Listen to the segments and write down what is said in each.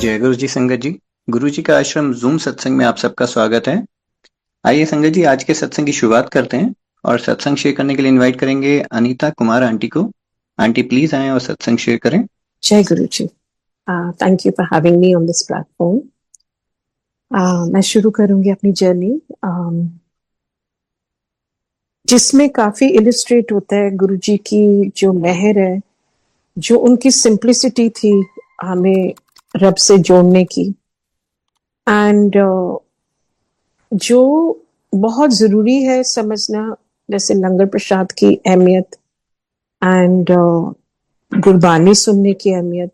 जय गुरु जी संगत जी। गुरु जी का आश्रम जूम सत्संग में आप सबका स्वागत है। आइए संगत जी आज के सत्संग की शुरुआत करते हैं और सत्संग शेयर करने के लिए इनवाइट करेंगे अनीता कुमार आंटी को। आंटी प्लीज आएं और सत्संग शेयर करें। जय गुरु जी। Thank you for having me on this platform. मैं शुरू करूंगी अपनी जर्नी जिसमें काफी इलिस्ट्रेट होता है गुरु जी की जो मेहर है, जो उनकी सिंप्लिसिटी थी हमें रब से जोड़ने की, एंड जो बहुत जरूरी है समझना, जैसे लंगर प्रसाद की अहमियत एंड गुरबानी सुनने की अहमियत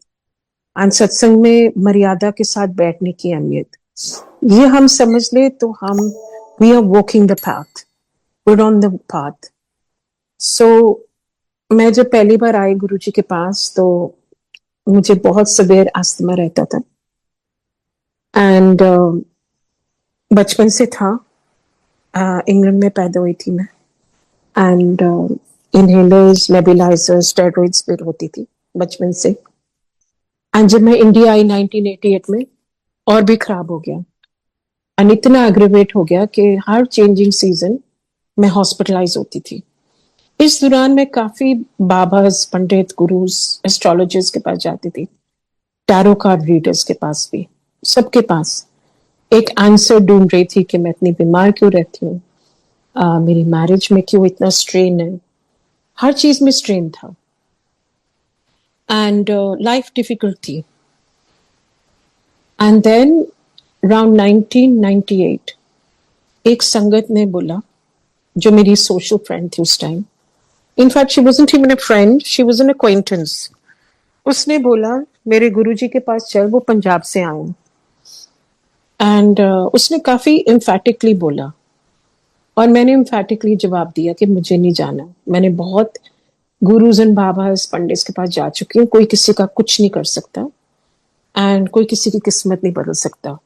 एंड सत्संग में मर्यादा के साथ बैठने की अहमियत। ये हम समझ ले तो हम we are walking the path, good on the path. So मैं जब पहली बार आई गुरु जी के पास तो मुझे बहुत सवेर अस्थमा रहता था एंड बचपन से था। इंग्लैंड में पैदा हुई थी मैं एंड इनहेलर्स, नेबुलाइजर्स, स्टेरॉइड्स पे होती थी बचपन से। एंड जब मैं इंडिया आई 1988 में और भी खराब हो गया एंड इतना एग्रेवेट हो गया कि हर चेंजिंग सीजन मैं हॉस्पिटलाइज होती थी। इस दौरान मैं काफी बाबाज, पंडित, गुरुज, एस्ट्रोलॉजर्स के पास जाती थी, टैरो कार्ड रीडर्स के पास भी, सबके पास एक आंसर ढूंढ रही थी कि मैं इतनी बीमार क्यों रहती हूँ, मेरी मैरिज में क्यों इतना स्ट्रेन है, हर चीज में स्ट्रेन था एंड लाइफ डिफिकल्ट थी। एंड देन अराउंड 1998 एक संगत ने बोला, जो मेरी सोशल फ्रेंड थी उस time, in fact she wasn't even a friend, she was an अक्वाइंटेंस, उसने बोला मेरे गुरुजी के पास चल, वो पंजाब से आए एंड उसने काफी एम्फेटिकली बोला और मैंने एम्फेटिकली जवाब दिया कि मुझे नहीं जाना। मैंने बहुत गुरुज एंड बाबास, पंडित के पास जा चुकी हूँ, कोई किसी का कुछ नहीं कर सकता एंड कोई किसी की किस्मत नहीं बदल सकता।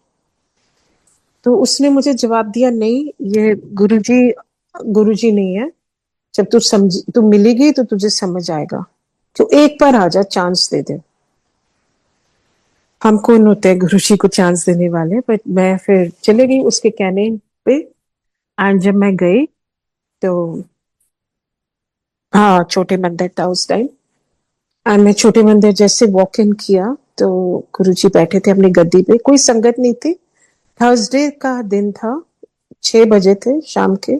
तो उसने मुझे जवाब दिया, नहीं ये गुरुजी नहीं है, जब तू मिलेगी तो तुझे समझ आएगा, तो एक बार आजा, चांस दे दे। हम कौन होते हैं गुरुजी को चांस देने वाले, बट मैं फिर चले गई उसके कहने पे। एंड जब मैं गई तो हाँ, छोटे मंदिर था उस टाइम एंड मैं छोटे मंदिर जैसे वॉक इन किया तो गुरुजी बैठे थे अपनी गद्दी पे, कोई संगत नहीं थी। थर्सडे का दिन था, 6 बजे थे शाम के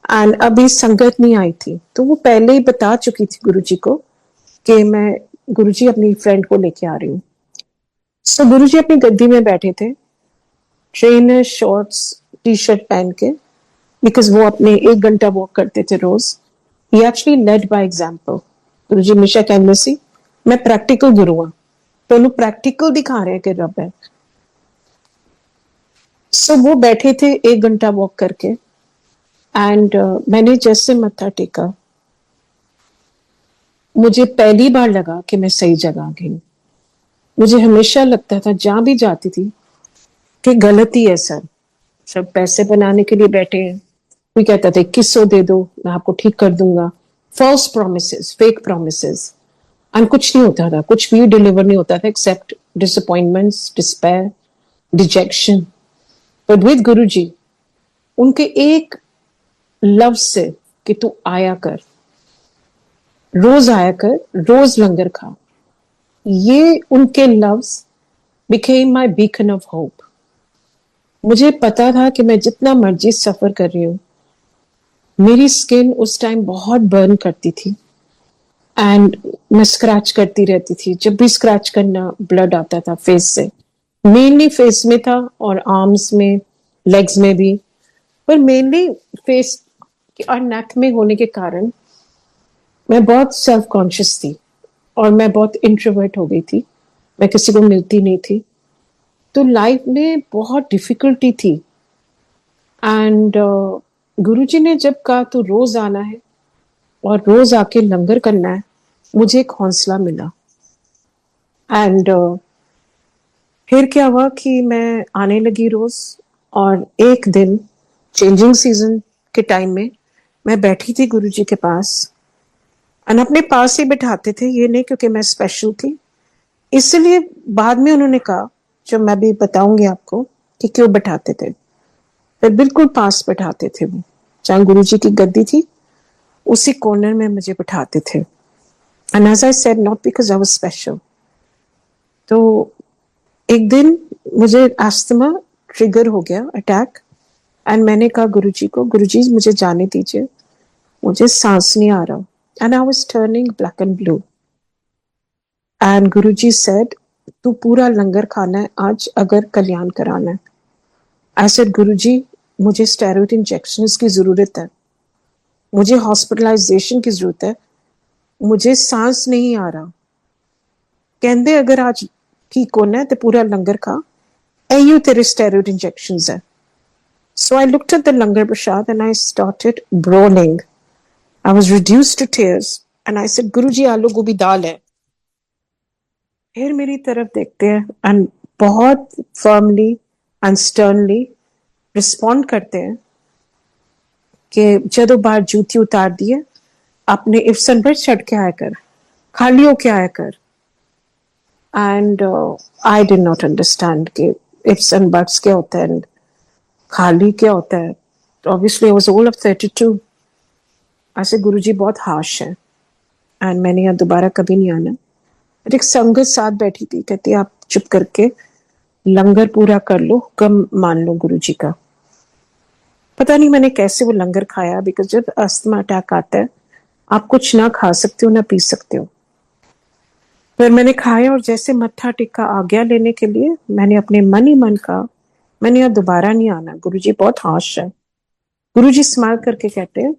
एंड अभी संगत नहीं आई थी। तो वो पहले ही बता चुकी थी गुरुजी को कि मैं गुरुजी अपनी फ्रेंड को लेके आ रही हूँ। सो गुरुजी अपनी गद्दी में बैठे थे, ट्रेनर, शॉर्ट्स, टी शर्ट पहन के, बिकॉज वो अपने 1 घंटा वॉक करते थे रोज। ही एक्चुअली लेड बाय एग्जाम्पल। गुरुजी हमेशा कहते सी, मैं प्रैक्टिकल गुरु हाँ, तो प्रैक्टिकल दिखा रहे हैं कि रब है। सो वो बैठे थे 1 घंटा वॉक करके एंड मैंने जैसे मत्था टेका, मुझे पहली बार लगा कि मैं सही जगह आ गई। मुझे हमेशा लगता था जहां भी जाती थी कि गलती है, सब पैसे बनाने के लिए बैठे हैं। कोई कहता था 2100 दे दो मैं आपको ठीक कर दूंगा, false promises, fake promises, and कुछ नहीं होता था, कुछ भी डिलीवर नहीं होता था except disappointments, despair, dejection. But with Guruji, उनके एक लफ्ज से कि तू आया कर, रोज आया कर, रोज लंगर खा, ये उनके लफ्ज became my beacon of hope. मुझे पता था कि मैं जितना मर्जी सफर कर रही हूँ, मेरी स्किन उस टाइम बहुत बर्न करती थी एंड मैं स्क्रैच करती रहती थी। जब भी स्क्रैच करना ब्लड आता था फेस से, मेनली फेस में था और आर्म्स में, लेग्स में भी, पर मेनली फेस और नेक में होने के कारण मैं बहुत सेल्फ कॉन्शियस थी और मैं बहुत इंट्रोवर्ट हो गई थी, मैं किसी को मिलती नहीं थी, तो लाइफ में बहुत डिफिकल्टी थी। एंड गुरुजी ने जब कहा तो रोज आना है और रोज आके लंगर करना है, मुझे एक हौसला मिला। एंड फिर क्या हुआ कि मैं आने लगी रोज और एक दिन चेंजिंग सीजन के टाइम में मैं बैठी थी गुरुजी के पास एंड अपने पास ही बिठाते थे, ये नहीं क्योंकि मैं स्पेशल थी, इसलिए बाद में उन्होंने कहा, जो मैं भी बताऊंगी आपको कि क्यों बैठाते थे, फिर बिल्कुल पास बैठाते थे वो, जहाँ गुरुजी की गद्दी थी उसी कॉर्नर में मुझे बैठाते थे। And as I said, not because I was special. तो एक दिन मुझे अस्थमा ट्रिगर हो गया, अटैक, एंड मैंने कहा गुरुजी को, गुरुजी मुझे जाने दीजिए, मुझे सांस नहीं आ रहा, and I was turning black and blue. And Guruji said, तू पूरा लंगर खाना है आज अगर कल्याण कराना है। आई सेड, गुरुजी मुझे स्टेरॉइड इंजेक्शंस की जरूरत है, मुझे हॉस्पिटलाइजेशन की जरूरत है, मुझे सांस नहीं आ रहा। कहते अगर आज ठीक होना है तो पूरा लंगर खा, एयू तेरे स्टेरॉइड इंजेक्शंस है। So I looked at the langar prasad and I started brawling. I was reduced to tears and I said, Guruji, आलू गोभी दाल है। फिर मेरी तरफ देखते हैं and बहुत firmly and sternly respond करते हैं कि जदों बाहर जूती उतार दिए, अपने इफ्सन पर छड़ के आया कर, खाली होके आया कर। And I did not understand कि ifs and buts क्या होता है and खाली क्या होता है। Obviously I was all of 32. ऐसे गुरुजी बहुत हाश है एंड मैंने यहाँ दोबारा कभी नहीं आना। और एक संगत साथ बैठी थी, कहती आप चुप करके लंगर पूरा कर लो, हुक्म मान लो गुरुजी का। पता नहीं मैंने कैसे वो लंगर खाया, बिकॉज जब अस्थमा अटैक आता है आप कुछ ना खा सकते हो ना पी सकते हो। फिर मैंने खाया और जैसे मत्था टेका आज्ञा लेने के लिए, मैंने अपने मन ही मन कहा मैंने यहाँ दोबारा नहीं आना, गुरुजी बहुत हाश है। गुरुजी स्माइल करके कहते हैं,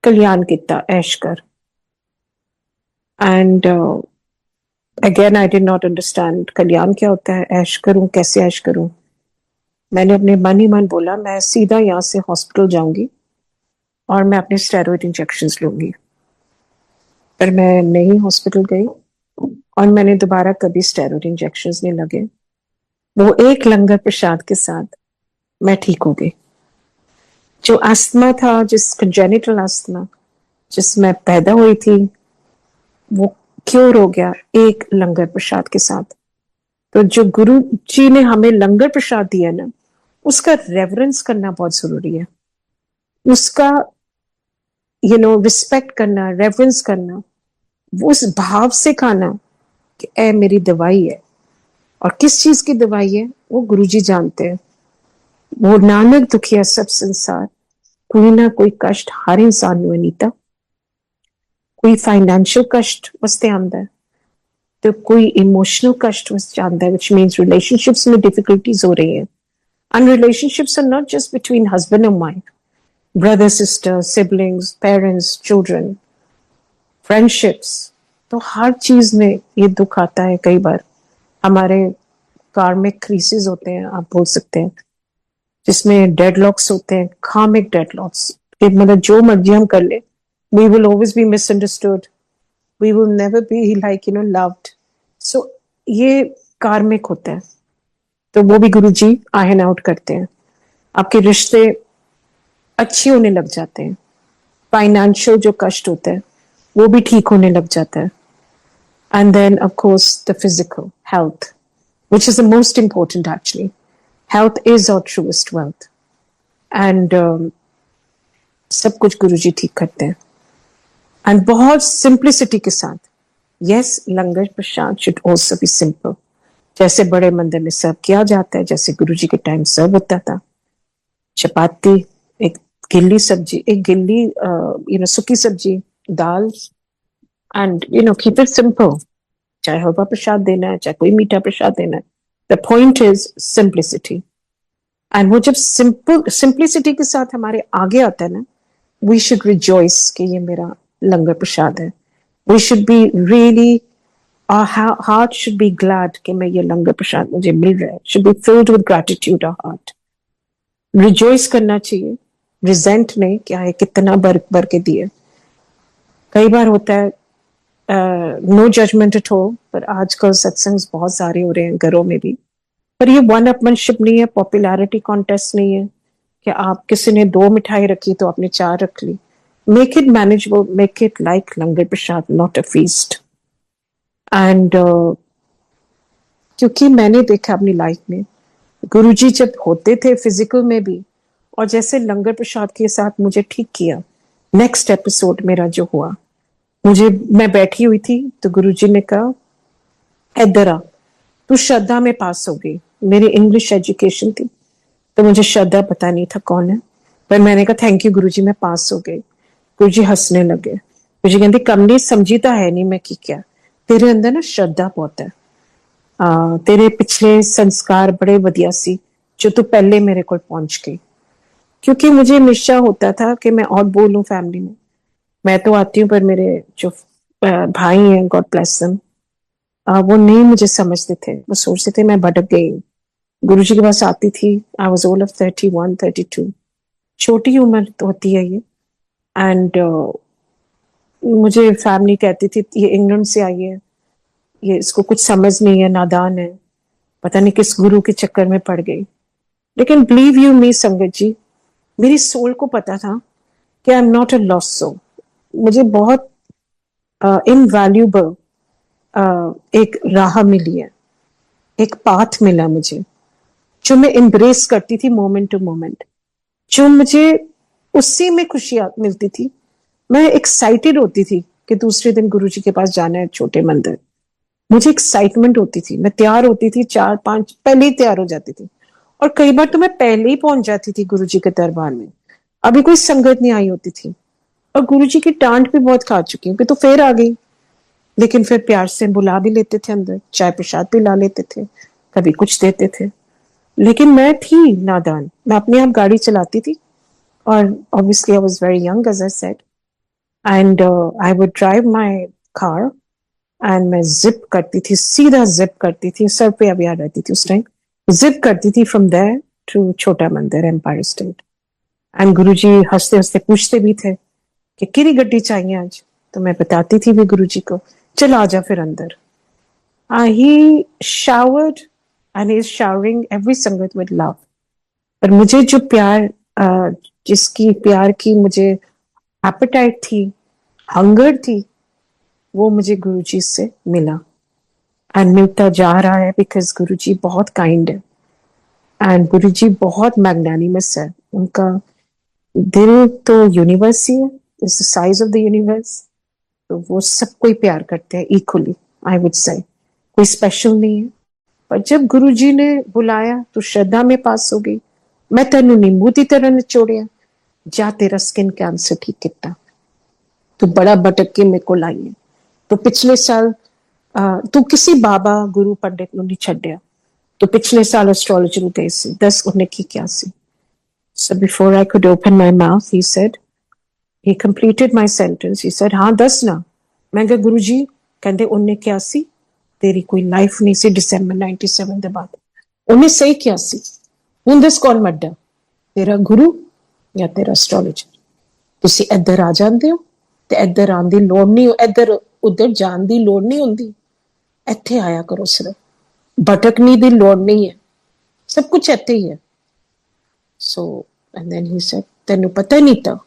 कल्याण किता, ऐश कर। And again I did not understand कल्याण क्या होता है, ऐश करूं, कैसे ऐश करूं। मैंने अपने मन ही मन बोला मैं सीधा यहाँ से हॉस्पिटल जाऊंगी और मैं अपने स्टेरॉइड इंजेक्शंस लूंगी। पर मैं नहीं हॉस्पिटल गई और मैंने दोबारा कभी स्टेरॉइड इंजेक्शंस नहीं लगे। वो एक लंगर प्रसाद के साथ मैं ठीक हो गई। जो अस्थमा था, जिस कंजेनिटल अस्थमा जिसमें पैदा हुई थी, वो क्योर हो गया एक लंगर प्रसाद के साथ। तो जो गुरु जी ने हमें लंगर प्रसाद दिया ना, उसका रेवरेंस करना बहुत जरूरी है, उसका रिस्पेक्ट करना, रेवरेंस करना, वो उस भाव से खाना कि ए मेरी दवाई है। और किस चीज की दवाई है वो गुरुजी जानते हैं। वो नानक दुखिया सब संसार, कोई ना कोई कष्ट हर इंसान ਨੂੰ नीता, कोई फाइनेंशियल कष्ट वास्ते आंदा है तो कोई इमोशनल कष्ट वास्ते आंदा है, व्हिच मींस रिलेशनशिप्स में डिफिकल्टीज हो रही है। And relationships are not just between husband and wife, brother sister, siblings, parents, children, friendships. तो हर चीज में ये दुख आता है। कई बार हमारे कार्मिक क्रीसेस होते हैं, आप बोल सकते हैं, जिसमें डेडलॉक्स होते हैं, कार्मिक डेडलॉक्स। मतलब जो मर्जी हम कर ले, we will always be misunderstood, we will never be like loved. So ये कार्मिक होता है, तो वो भी गुरुजी आयन आउट करते हैं। आपके रिश्ते अच्छे होने लग जाते हैं, फाइनेंशियल जो कष्ट होता है वो भी ठीक होने लग जाता है। And then of course the physical health, which is the most important actually. Health is our truest wealth. And सब कुछ गुरुजी ठीक करते हैं एंड बहुत सिंप्लिसिटी के साथ। Yes, langar Prasad should also be simple, जैसे बड़े मंदिर में सर्व किया जाता है, जैसे गुरुजी के टाइम सर्व होता था। चपाती, एक गिल्ली सब्जी, एक गिल्ली सूखी सब्जी, दाल, एंड कीप इट सिंपल। चाहे हलवा प्रसाद देना है, चाहे कोई मीठा प्रसाद देना है, the point is simplicity. And वो जब सिंप्लिसिटी के साथ हमारे आगे आता है ना, वी शुड रिजॉइस कि ये मेरा लंगर प्रसाद है। We should be really, our heart should be glad कि मैं ये लंगर प्रसाद मुझे मिल रहा है। should be filled with gratitude our heart. Rejoice करना चाहिए, रिजेंट नहीं क्या है कितना भर के दिए। कई बार होता है नो जजमेंट एट ऑल, पर आजकल सत्संग बहुत सारे हो रहे हैं घरों में भी। पर ये वन अपमनशिप नहीं है, पॉपुलैरिटी कॉन्टेस्ट नहीं है कि आप किसी ने 2 मिठाई रखी तो आपने 4 रख ली। Make it manageable, make it like langar prasad, not a feast. And क्योंकि मैंने देखा अपनी लाइफ में गुरुजी जब होते थे फिजिकल में भी, और जैसे लंगर प्रसाद के साथ मुझे ठीक किया, नेक्स्ट एपिसोड मेरा जो हुआ, मुझे, मैं बैठी हुई थी तो गुरुजी ने कहा इधर आ, तू श्रद्धा में पास हो गई। मेरी इंग्लिश एजुकेशन थी तो मुझे श्रद्धा पता नहीं था कौन है, पर मैंने कहा थैंक यू गुरुजी, मैं पास हो गई। गुरुजी हंसने लगे। गुरुजी कहते कमली समझी तो है नहीं मैं की क्या, तेरे अंदर ना श्रद्धा बहुत है, तेरे पिछले संस्कार बड़े वधिया सी जो तू पहले मेरे को पहुंच गई। क्योंकि मुझे हमेशा होता था कि मैं और बोलूं फैमिली में, मैं तो आती हूँ पर मेरे जो भाई हैं, गॉड ब्लेस देम, वो नहीं मुझे समझते थे, वो सोचते थे मैं भटक गई। गुरुजी के पास आती थी, आई वाज ओल्ड ऑफ 31 32, छोटी उम्र तो होती है ये, एंड मुझे फैमिली कहती थी ये इंग्लैंड से आई है, ये इसको कुछ समझ नहीं है, नादान है, पता नहीं किस गुरु के चक्कर में पड़ गई। लेकिन बिलीव यू मी संगत जी, मेरी सोल को पता था कि I am not a lost soul. मुझे बहुत इनवैल्यूएबल एक राह मिली है, एक पाथ मिला मुझे, जो मैं एम्ब्रेस करती थी मोमेंट टू मोमेंट, जो मुझे उसी में खुशी मिलती थी। मैं एक्साइटेड होती थी कि दूसरे दिन गुरुजी के पास जाना है छोटे मंदिर, मुझे एक्साइटमेंट होती थी, मैं तैयार होती थी, 4-5 पहले ही तैयार हो जाती थी, और कई बार तो मैं पहले ही पहुंच जाती थी गुरुजी के दरबार में, अभी कोई संगत नहीं आई होती थी, और गुरुजी की डांट भी बहुत खा चुकी हूँ कि तो फिर आ गई। लेकिन फिर प्यार से बुला भी लेते थे अंदर, चाय प्रसाद भी ला लेते थे, कभी कुछ देते थे। लेकिन मैं थी नादान, मैं अपने आप गाड़ी चलाती थी, और obviously I was very young as I said, and I would drive my car, and मैं जिप करती थी, सीधा जिप करती थी, सर पे अब याद रहती थी उस टाइम, जिप करती थी फ्रॉम देयर टू छोटा मंदिर एम्पायर स्टेट। एंड गुरुजी हंसते हंसते पूछते भी थे कि किरी गड्डी चाहिए आज, तो मैं बताती थी भी गुरुजी को, चल आ जा फिर अंदर। He showered and is showering every sangat with love. पर मुझे जो प्यार, जिसकी प्यार की मुझे एपेटाइट थी, हंगर थी, वो मुझे गुरुजी से मिला, एंड मिलता जा रहा है, बिकॉज गुरुजी बहुत काइंड है, एंड गुरुजी बहुत मैग्नानिमस है। उनका दिल तो यूनिवर्स ही है, is the size of the universe, तो वो सबको ही प्यार करते हैं इक्वली, आई वुड से, कोई स्पेशल नहीं है। पर जब गुरुजी ने बुलाया तो श्रद्धा में पास हो गई। मैं तेनू नींबू की तरह निचोड़िया, जा तेरा स्किन कैंसर ठीक किता, तो बड़ा भटक के मेरे को लाई है, तो पिछले साल तू किसी बाबा गुरु पंडित ਨੂੰ नहीं छड्डिया, तो पिछले साल एस्ट्रोलॉजर गए सी, दस उन्हें की क्या सी। So before I could open my mouth, he said, he completed my sentence. He said, हाँ दस ना। मैं कहा गुरुजी, कहते उन्हें क्या सी, तेरी कोई लाइफ नहीं सी दिसंबर 97 ਦੇ ਬਾਅਦ। उन्हें सही क्या सी, ਹੁਣ दस कौन मड्डा, तेरा गुरु या तेरा एस्ट्रोलॉजर। ਤੁਸੀਂ ਇੱਧਰ ਆ ਜਾਂਦੇ ਹੋ ਤੇ ਇੱਧਰ ਆਉਣ ਦੀ ਲੋੜ ਨਹੀਂ, ਇੱਧਰ ਉੱਧਰ ਜਾਣ ਦੀ ਲੋੜ ਨਹੀਂ ਹੁੰਦੀ, ਇੱਥੇ ਆਇਆ ਕਰੋ ਸਿਰਫ, ਭਟਕਣੀ ਦੀ ਲੋੜ ਨਹੀਂ ਹੈ, ਸਭ ਕੁਝ ਇੱਥੇ ਹੀ ਹੈ। So and then he sad, ਤੈਨੂੰ ਪਤਾ ਨਹੀਂ ਤਾਂ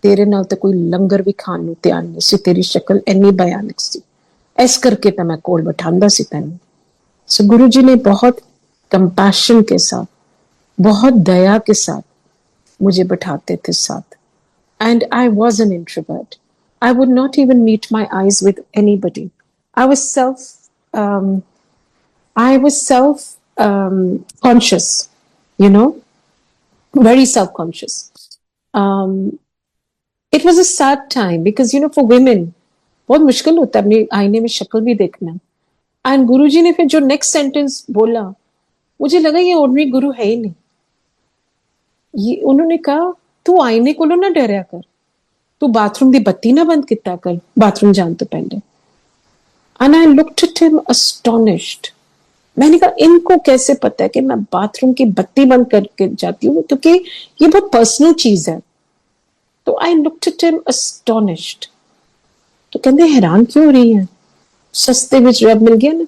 तेरे नाल तो कोई लंगर भी खान नूं तैयार नहीं सी, तेरी शक्ल इन्नी भयानक सी, इस करके तो मैं कोल बैठांदा सी तैनूं। सो गुरु जी ने बहुत कंपैशन के साथ, बहुत दया के साथ मुझे बैठाते थे साथ, and I was an introvert, I would not even meet my eyes with anybody, I was self conscious, you know, very self conscious. It was a sad time because, you know, for women बहुत मुश्किल होता है अपने आईने में शक्ल भी देखना। एंड गुरुजी ने फिर जो नेक्स्ट सेंटेंस बोला, मुझे लगा ये ऑर्डिनरी गुरु है ही नहीं। ये उन्होंने कहा, तू आईने को ना डरया कर, तू बाथरूम दी बत्ती ना बंद किया कर बाथरूम जान तो पहले। And I looked at him astonished. मैंने कहा इनको कैसे पता है कि मैं बाथरूम की बत्ती बंद करके जाती हूँ, क्योंकि ये बहुत पर्सनल चीज है। तो आई लुक्ड एट हिम अस्टोनिश्ड। तो कहते हैरान क्यों हो रही है, सस्ते विच रब मिल गया ना,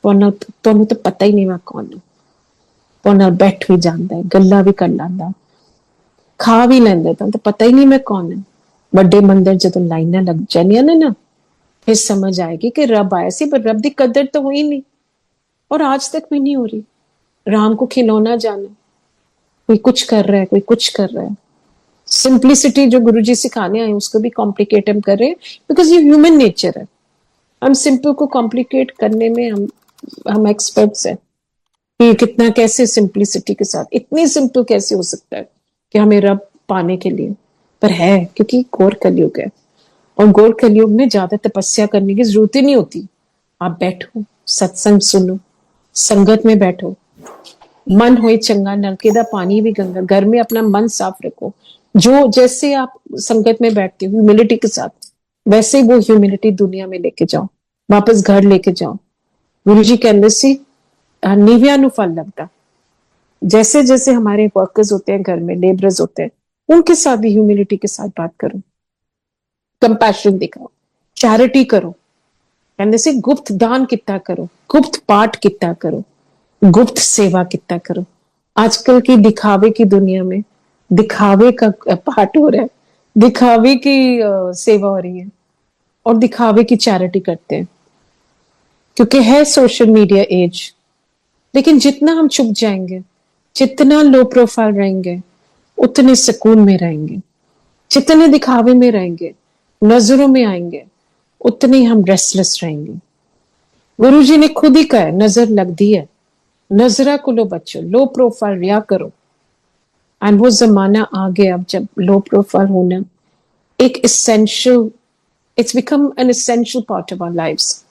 ਤੁਹਾਨੂੰ तो पता ही नहीं मैं कौन हूं, तुहाडे बैठ भी जाता है, गल्ला भी कर लैंदा, खा भी लैंदा, तो पता ही नहीं मैं कौन है। बड़े मंदिर जदों लाइनां लग जानियां ने ना, फिर समझ आएगी कि रब आया सी, पर रब की कदर तो हुई नहीं, और आज तक भी नहीं हो रही। राम को खिलौना जाना, कोई कुछ कर रहा है, कोई कुछ कर रहा है। सिंप्लिसिटी जो गुरुजी सिखाने आए उसको भी कॉम्प्लिकेट हम कर रहे हैं, बिकॉज ये ह्यूमन नेचर है। हम सिंपल को कॉम्प्लिकेट करने में हम एक्सपर्ट्स हैं कि कितना, कैसे सिंप्लिसिटी के साथ इतनी सिंपल कैसे हो सकता है कि हमें रब पाने के लिए। पर है, क्योंकि घोर कलयुग है, और घोर कलयुग में ज्यादा तपस्या करने की जरूरत ही नहीं होती। आप बैठो, सत्संग सुनो, संगत में बैठो, मन होए चंगा नलके दा पानी भी गंगा। घर में अपना मन साफ रखो, जो जैसे आप संगत में बैठते हो ह्यूमिलिटी के साथ, वैसे ही वो ह्यूमिलिटी दुनिया में लेके जाओ, वापस घर लेके जाओ। गुरु जी कहते सी नीविया नु फल लगता। जैसे जैसे हमारे वर्कर्स होते हैं घर में, लेबरर्स होते हैं, उनके साथ भी ह्यूमिलिटी के साथ बात करो, कंपैशन दिखाओ, चैरिटी करो। कहते से गुप्त दान कितना करो, गुप्त पाठ कितना करो, गुप्त सेवा कितना करो। आजकल की दिखावे की दुनिया में दिखावे का पाठ हो रहा है, दिखावे की सेवा हो रही है, और दिखावे की चैरिटी करते हैं, क्योंकि है सोशल मीडिया एज। लेकिन जितना हम चुप जाएंगे, जितना लो प्रोफाइल रहेंगे, उतने सुकून में रहेंगे। जितने दिखावे में रहेंगे, नजरों में आएंगे, उतने ही हम रेस्टलेस रहेंगे। गुरु जी ने खुद ही कहा, नजर लग दी है, नजरा को लो बच्चों, लो प्रोफाइल रिया करो। एंड वो जमाना आ गया अब जब लो प्रोफाइल होना एक essential, it's become an essential part of our lives.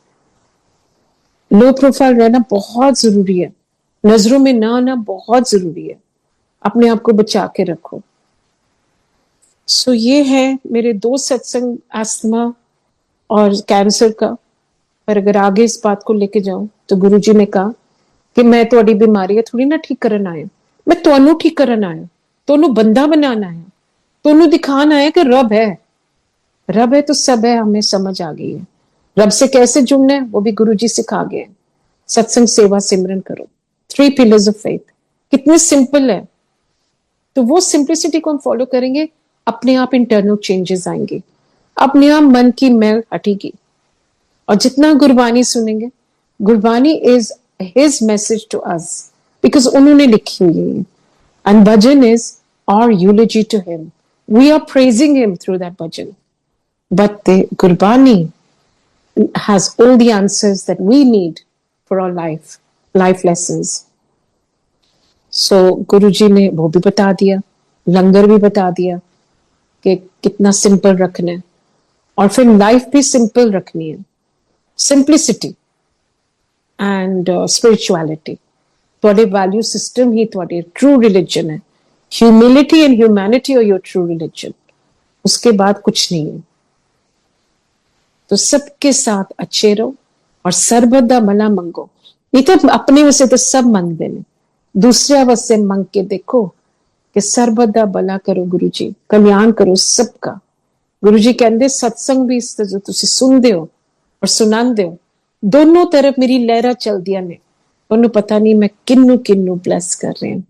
Low profile रहना बहुत जरूरी है, नजरों में ना आना बहुत जरूरी है। अपने आप को बचा के रखो। सो ये है मेरे 2 सत्संग, अस्थमा और कैंसर का। पर अगर आगे इस बात को लेके जाऊं तो गुरुजी ने कहा कि मैं थोड़ी बीमारी थोड़ी ना ठीक करन आया, मैं ਤੁਹਾਨੂੰ ठीक करन आया, ਤੁਹਾਨੂੰ बंदा बनाना आया, ਤੁਹਾਨੂੰ दिखाना आया कि रब है। रब है तो सब है, हमें समझ आ गई है। रब से कैसे जुड़ना है वो भी गुरुजी सिखा गए। सत्संग, सेवा, सिमरन करो, 3 पिलर्स ऑफ फेथ। कितने सिंपल है। तो वो सिंप्लिसिटी को हम फॉलो करेंगे, अपने आप इंटरनल चेंजेस आएंगे, अपने आप मन की मैल हटेगी। और जितना गुरबानी सुनेंगे, Gurbani is his message to us, because उन्होंने लिखी हुई है। And bhajan is our eulogy to him, we are praising him through that bhajan. But the Gurbani has all the answers that we need for our life lessons. So गुरुजी ने वो भी बता दिया, लंगर भी बता दिया कि कितना सिंपल रखना है, और फिर लाइफ भी सिंपल रखनी है। सिंप्लिसिटी एंड स्पिरिचुअलिटी ਤੁਹਾਡੇ वैल्यू सिस्टम ही ਤੁਹਾਡੀ ट्रू रिलीजन है। ह्यूमिलिटी एंड ह्यूमैनिटी और योर ट्रू रिलीजन, उसके बाद कुछ नहीं है। तो सबके साथ अच्छे रहो और सरबत दा भला मंगो। नहीं तो अपने वैसे तो सब मंगते हैं, दूसरे वास्ते मंग के देखो कि सरबत दा भला करो गुरु जी, कल्याण करो सबका। गुरु जी कहते सत्संग भी इस जो तुसी सुनते हो और सुनाते हो, दोनों तरफ मेरी लहरा चलदियां ने। उन्हें पता नहीं मैं किन्नू किन्नू ब्लेस कर रहे हैं,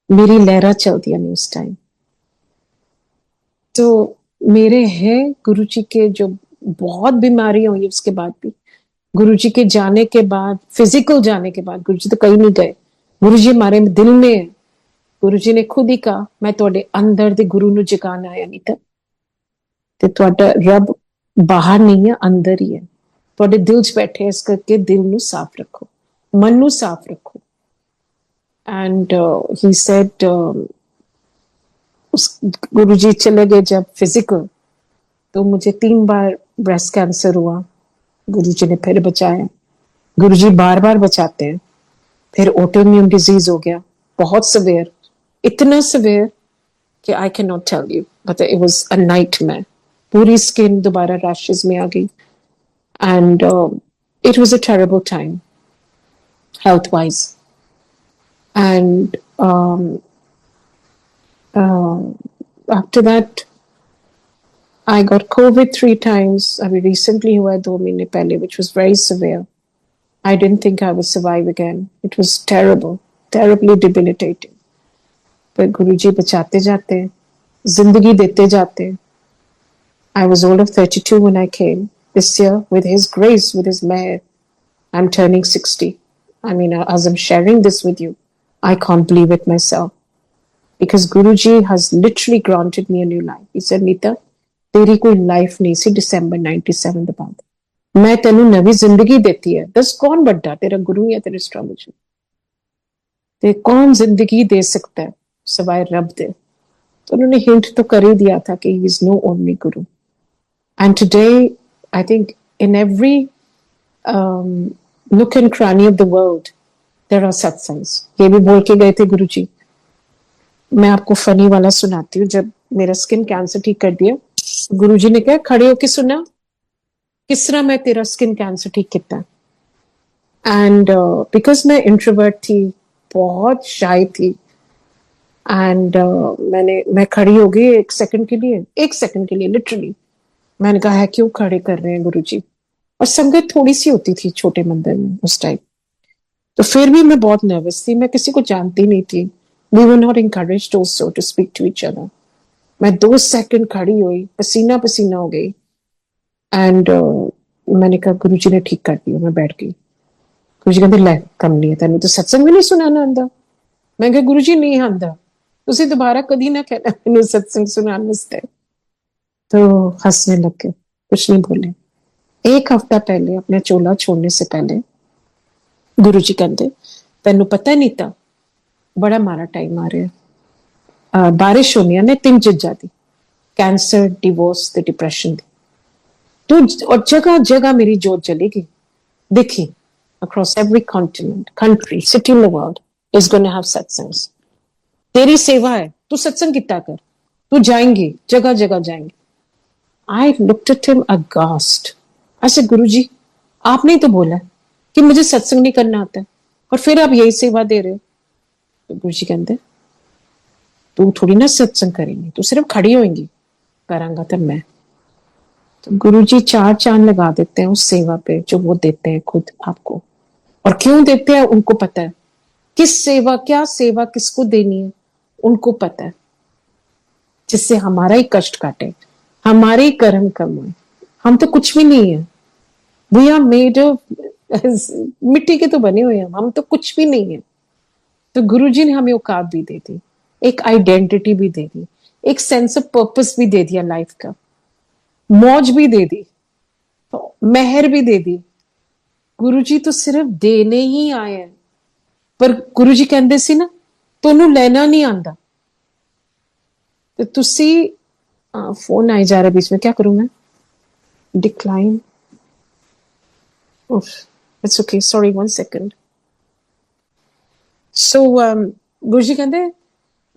मेरी लहरा चलदियां ने उस टाइम। तो मेरे हैं गुरु जी के जो बहुत बीमारियां हुई उसके बाद भी, गुरु जी के जाने के बाद, फिजिकल जाने के बाद, गुरु जी तो कहीं नहीं गए, गुरु जी हमारे दिल में है। गुरु जी ने खुद ही कहा मैं ਤੁਹਾਡੇ अंदर ਦੇ गुरु ਨੂੰ ਜਗਾਉਣ ਆਇਆ ਨਹੀਂ ਤਾਂ, ਤੇ ਤੁਹਾਡਾ ਰੱਬ ਬਾਹਰ ਨਹੀਂ ਹੈ, ਅੰਦਰ ਹੀ ਹੈ, ਤੁਹਾਡੇ ਦਿਲ 'ਚ ਬੈਠੇ। ਇਸ ਕਰਕੇ ਦਿਲ ਨੂੰ ਸਾਫ਼ ਰੱਖੋ, मन ਨੂੰ ਸਾਫ਼ ਰੱਖੋ। एंड ही सेड, उस गुरु जी चले गए जब फिजिकल, तो मुझे 3 बार ब्रेस्ट कैंसर हुआ, गुरु जी ने फिर बचाया। गुरु जी बार बार बचाते हैं। फिर ऑटोइम्यून डिजीज हो गया, बहुत सिवियर, इतना सिवियर कि I can not tell you, but it was a nightmare. पूरी स्किन दोबारा रैशेस में आ गई, and it was a terrible time health wise. And after that I got COVID 3 times. अभी recently हुआ 2 महीने पहले, which was very severe. I didn't think I would survive again. It was terrible, terribly debilitating. पर गुरुजी बचाते जाते हैं, जिंदगी देते जाते हैं। I was old of 32 when I came. This year, with His grace, with His meher, I'm turning 60. I mean, as I'm sharing this with you, I can't believe it myself. Because Guruji has literally granted me a new life. He said, Neeta, तेरी कोई life नहीं सी December 97 ਦੇ ਬਾਅਦ मैं तेनू नवी जिंदगी देती है। दस कौन बड़ा, तेरा गुरु या तेरे एस्ट्रोलॉजी? ते कौन जिंदगी दे सकता है सवाए रब दे? तो उन्होंने हिंट तो कर ही दिया था कि he is no only Guru. And today I think in every nook and cranny of the world there are satsangs. ये भी बोल के गए थे गुरुजी। मैं आपको फनी वाला सुनाती हूँ। जब मेरा स्किन कैंसर ठीक कर दिया, गुरुजी ने कहा खड़े होके सुना किस तरह मैं तेरा स्किन कैंसर ठीक किया। एंड बिकॉज मैं इंट्रोवर्ट थी, बहुत शाय थी, एंड मैं खड़ी हो गई एक सेकंड के लिए लिटरली। मैंने कहा है क्यों खड़े कर रहे हैं गुरुजी? और संगत थोड़ी सी होती थी छोटे मंदिर में उस टाइम, तो फिर भी मैं बहुत नर्वस थी। मैं किसी को जानती नहीं थी। We were not encouraged also to speak to each other। मैं 2 सेकंड खड़ी हुई, पसीना पसीना हो गई, एंड मैंने कहा गुरुजी ने ठीक कर दिया। मैं बैठ गई। गुरुजी कहते लै कम नहीं है तेन तो सत्संग भी नहीं सुनाना आंदा। मैं कहा गुरुजी नहीं आंदा, तुसी दोबारा कदी ना कहना मैनू सत्संग सुनाने वास्ते। तो हंसने लग गए, कुछ नहीं बोले। एक हफ्ता पहले अपने चोला छोड़ने से पहले गुरुजी कहते तेनू पता है नीता, बड़ा माड़ा टाइम आ रहा है। बारिश होनी है 3 चीजां दी, कैंसर, डिवोर्स ते डिप्रैशन दी। तो और जगह जगह मेरी जोत चलेगी। देखी across every continent, country, city in the world is going to have satsangs. तेरी सेवा है, तू सत्संग कितना कर, तू जाएंगी, जगह जगह जाएंगे। I looked at him aghast। I said, गुरुजी आपने ही तो बोला कि मुझे सत्संग नहीं करना आता है, और फिर आप यही सेवा दे रहे हो। तो गुरुजी कहते तू थोड़ी ना सत्संग करेंगी, तू सिर्फ खड़ी होएंगी, करांगा तो मैं। तो गुरुजी 4 चांद लगा देते हैं उस सेवा पे जो वो देते हैं खुद आपको। और क्यों देते हैं उनको पता है। किस सेवा, क्या सेवा किसको देनी है उनको पता है, जिससे हमारा ही कष्ट काटे, हमारे ही कर्म कम हुए। हम तो कुछ भी नहीं है। वी आर मेड ऑफ मिट्टी के तो बने हुए हैं हम तो कुछ भी नहीं है। तो गुरुजी ने हमें औकात भी दे दी, एक आइडेंटिटी भी दे दी, एक सेंस ऑफ पर्पस भी दे दिया लाइफ का, मौज भी दे दी, तो मेहर भी दे दी। गुरुजी तो सिर्फ देने ही आए हैं। पर गुरुजी कहते सी ना तोनू लेना नहीं आंदा। तो तुसी फोन आई जा रहा है बीच में, क्या करूं मैं? Decline. It's okay, sorry 1 second. So Guruji कहते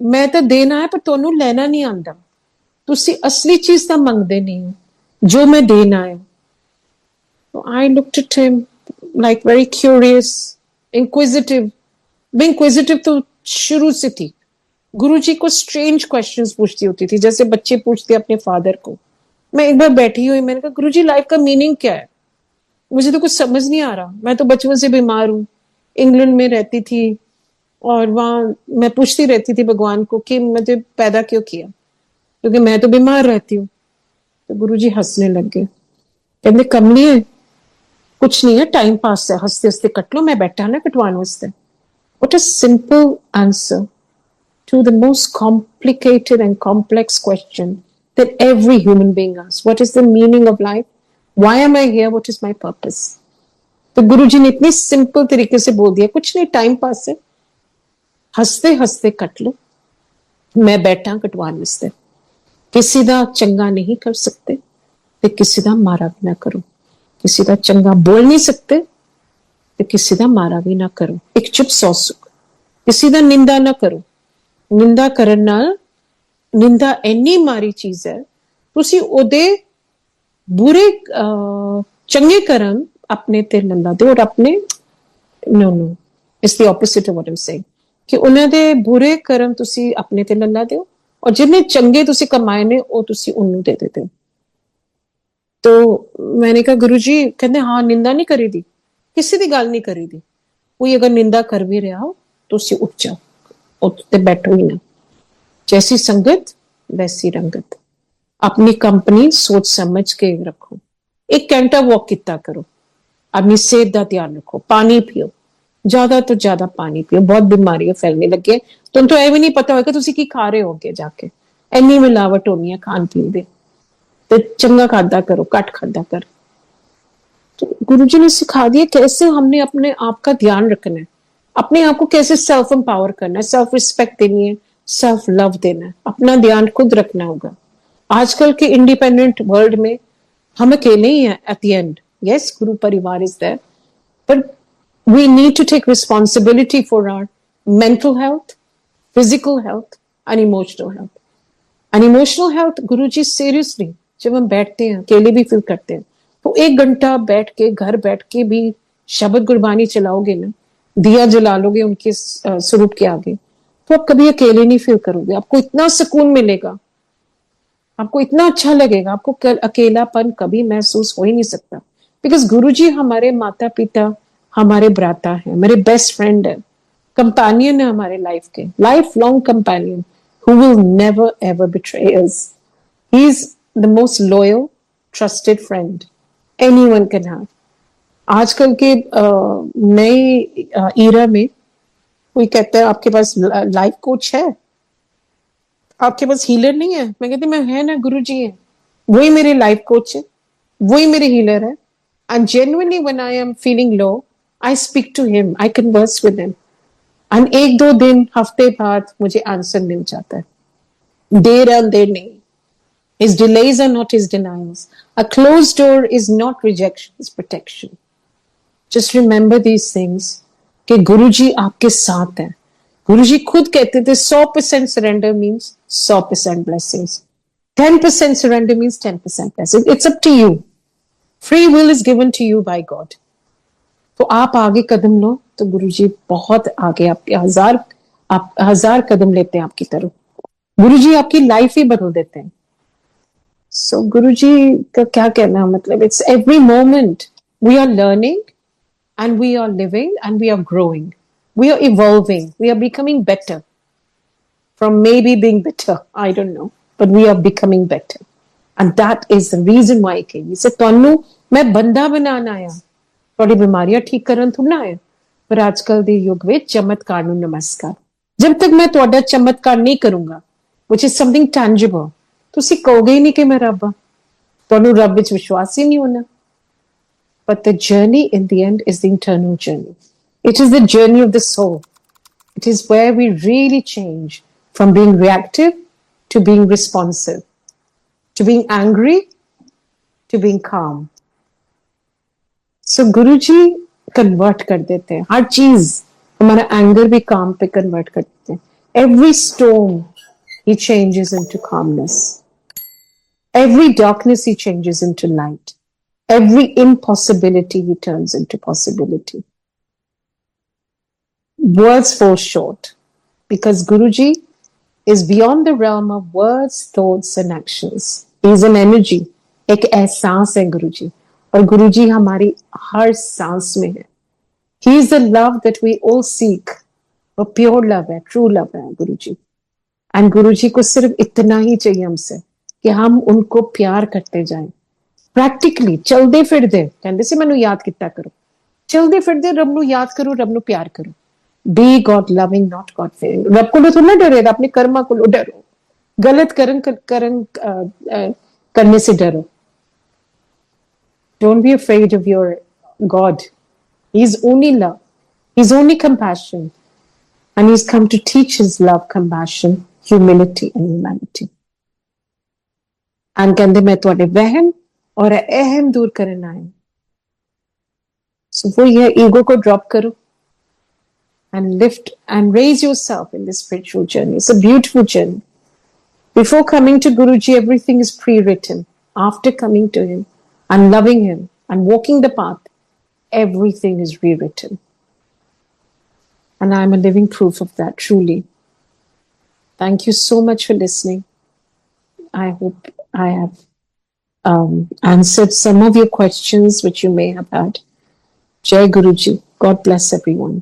मैं तो देना है पर तोनू लेना नहीं आंदा। तुसी असली चीज तो मंगदे नहीं हो जो मैं देना है। तो आई looked at him like very curious, inquisitive. मैं इंक्विजिटिव तो शुरू से थी। गुरुजी को स्ट्रेंज क्वेश्चंस पूछती होती थी, जैसे बच्चे पूछते अपने फादर को। मैं एक बार बैठी हुई, मैंने कहा गुरुजी लाइफ का मीनिंग क्या है? मुझे तो कुछ समझ नहीं आ रहा। मैं तो बचपन से बीमार हूँ, इंग्लैंड में रहती थी, और वहां मैं पूछती रहती थी भगवान को कि मुझे पैदा क्यों किया, क्योंकि मैं तो बीमार रहती हूँ। तो गुरुजी हंसने लग गए, कहते कमली है, कुछ नहीं है, टाइम पास है, हंसते हंसते कट लो, मैं बैठा ना कटवाने वास्ते। What a simple answer to the most complicated and complex question that every human being asks. What is the meaning of life? Why am I here? What is my purpose? तो गुरुजी ने इतनी simple तरीके से बोल दिया, कुछ नहीं, time pass है, हंसते हंसते कट लो, मैं बैठा कटवाने वास्ते। किसी दा चंगा नहीं कर सकते ते किसी दा मारा भी ना करो। किसी दा चंगा बोल नहीं सकते ते किसी दा मारा भी ना करो। एक चुप सौ सुख। किसी दा निंदा ना करो। निंदा करन नाल, निंदा इन्नी मारी चीज है, तुसी ओदे बुरे चंगे कर्म अपने ते लल्ला दे, और अपने no it's the opposite of what I am saying, कि उन्हां दे बुरे कर्म तुसी अपने ते लल्ला दिओ, और जिन्ने चंगे तुसी कमाए ने ओ तुसी उन्नू दे देते हो। तो मैंने कहा गुरुजी, कहते हाँ निंदा नहीं करी दी, किसी दी गल नहीं करी दी। कोई अगर निंदा कर भी रहा हो तो उसी उठ जाओ, उत्ते बैठो ही ना। जैसी संगत वैसी रंगत। अपनी कंपनी सोच समझ के रखो। 1 घंटा वॉक किता करो, अपनी सेहत का ध्यान रखो, पानी पियो, ज्यादा तो ज्यादा पानी पियो, बहुत बीमारियां फैलने लगी है। तुम तो ਇਹ ਵੀ ਨਹੀਂ ਪਤਾ ਹੋਏਗਾ ਤੁਸੀਂ ਕੀ ਖਾ ਰਹੇ ਹੋ ਅੱਗੇ ਜਾ ਕੇ, ਇੰਨੀ ਮਿਲਾਵਟ ਹੋਣੀ ਹੈ ਖਾਣ ਪੀਣ ਦੇ, ਤੇ ਚੰਗਾ ਖਾਦਾ करो, ਘੱਟ खादा कर। तो गुरु जी ने सिखा दिया कैसे हमने अपने आप का ध्यान रखना है, अपने आप को कैसे सेल्फ एम्पावर करना है, सेल्फ रिस्पेक्ट देनी है, सेल्फ लव देना है, अपना ध्यान खुद रखना होगा। आजकल के इंडिपेंडेंट वर्ल्ड में हम अकेले ही हैं at the end. Yes, Guru परिवार is there, but we need to take responsibility for our mental health, physical health and emotional health. And emotional health Guru ji seriously जब हम बैठते हैं, अकेले भी फील करते हैं, तो 1 घंटा बैठ के, घर बैठ के भी शब्द गुरबानी चलाओगे ना, दिया जला लोगे उनके स्वरूप के आगे, तो आप कभी अकेले नहीं फील करोगे। आपको इतना सुकून मिलेगा, आपको इतना अच्छा लगेगा, आपको अकेलापन कभी महसूस हो ही नहीं सकता। बिकॉज गुरु जी हमारे माता पिता, हमारे भ्राता है, हमारे बेस्ट फ्रेंड है, कंपेनियन है हमारे लाइफ के, life long companion who will never ever betray us. He is the most loyal, trusted friend anyone can have. आजकल के नए ईरा में कोई कहता है आपके पास लाइफ कोच है, आपके पास हीलर नहीं है। मैं कहती मैं है ना, गुरु जी है, वही मेरे लाइफ कोच है, वही मेरे हीलर है। And genuinely when I am feeling low, I speak to him, I converse with him, and 1-2 दिन, हफ्ते बाद मुझे आंसर मिल जाता है। देर और देर नहीं। His delays are not his denials. A closed door is not rejection, it's protection. Just remember these things कि गुरु जी आपके साथ हैं। गुरु जी खुद कहते थे 100% surrender means 100% blessings. 10% surrender means 10% blessings. It's up to you. Free will is given to you by God. तो आप आगे कदम लो तो गुरु जी बहुत आगे, आपके हजार कदम लेते हैं आपकी तरफ। गुरु जी आपकी लाइफ ही बदल देते हैं। सो गुरु जी का क्या कहना है, मतलब it's every moment we are learning and we are living and we are growing, we are evolving, we are becoming better from maybe being better, I don't know, but we are becoming better and that is the reason why के इसे ਤੁਹਾਨੂੰ मैं बंदा बनाना आया, ਤੁਹਾਡੀ ਬਿਮਾਰੀਆਂ ਠੀਕ ਕਰਨ ਥੋੜਾ ਨਾ ਆਇਆ। ਪਰ ਅੱਜਕੱਲ ਦੇ ਯੁੱਗ ਵਿੱਚ ਚਮਤਕਾਰ ਨੂੰ ਨਮਸਕਾਰ। ਜਦ ਤੱਕ ਮੈਂ ਤੁਹਾਡਾ ਚਮਤਕਾਰ ਨਹੀਂ ਕਰੂੰਗਾ, which is something tangible, ਤੁਸੀਂ ਕਹੋਗੇ ਹੀ ਨਹੀਂ ਕਿ ਮੈਂ ਰੱਬ ਹਾਂ, ਤੁਹਾਨੂੰ ਰੱਬ ਵਿੱਚ ਵਿਸ਼ਵਾਸ ਹੀ ਨਹੀਂ ਹੋਣਾ। But the journey in the end is the internal journey. It is the journey of the soul. It is where we really change from being reactive to being responsive, to being angry to being calm. So Guru ji convert कर देते हैं हर चीज, हमारा anger भी काम पे convert कर देते हैं। Every storm he changes into calmness. Every darkness he changes into light. Every impossibility he turns into possibility. Words fall short because Guruji is beyond the realm of words, thoughts and actions. He is an energy. एक एहसास है गुरुजी, और गुरुजी हमारी हर सांस में है। He is the love that we all seek. वो pure love है, ट्रू लव है गुरुजी। एंड गुरुजी को सिर्फ इतना ही चाहिए हमसे कि हम उनको प्यार करते जाएं। प्रैक्टिकली चलते फिरते कहते से मैनू याद किया करो, चलते फिरते रब नू याद करो, रब नू प्यार करो। Be God loving not God fearing. रब को थोड़ा डरे, अपने कर्मा को डरो, गलत करने से डरो। Don't be afraid of your God. He's only love. He's only compassion. And he's come to teach his love, compassion, humility and humanity. And कहते मैं तुहाडे वहम और अहम दूर करना है। So वो ये ego को drop करो and lift and raise yourself in this spiritual journey. It's a beautiful journey. Before coming to Guruji, everything is pre-written. After coming to him and loving him and walking the path, everything is rewritten. And I'm a living proof of that, truly. Thank you so much for listening. I hope I have answered some of your questions which you may have had. Jai Guruji. God bless everyone.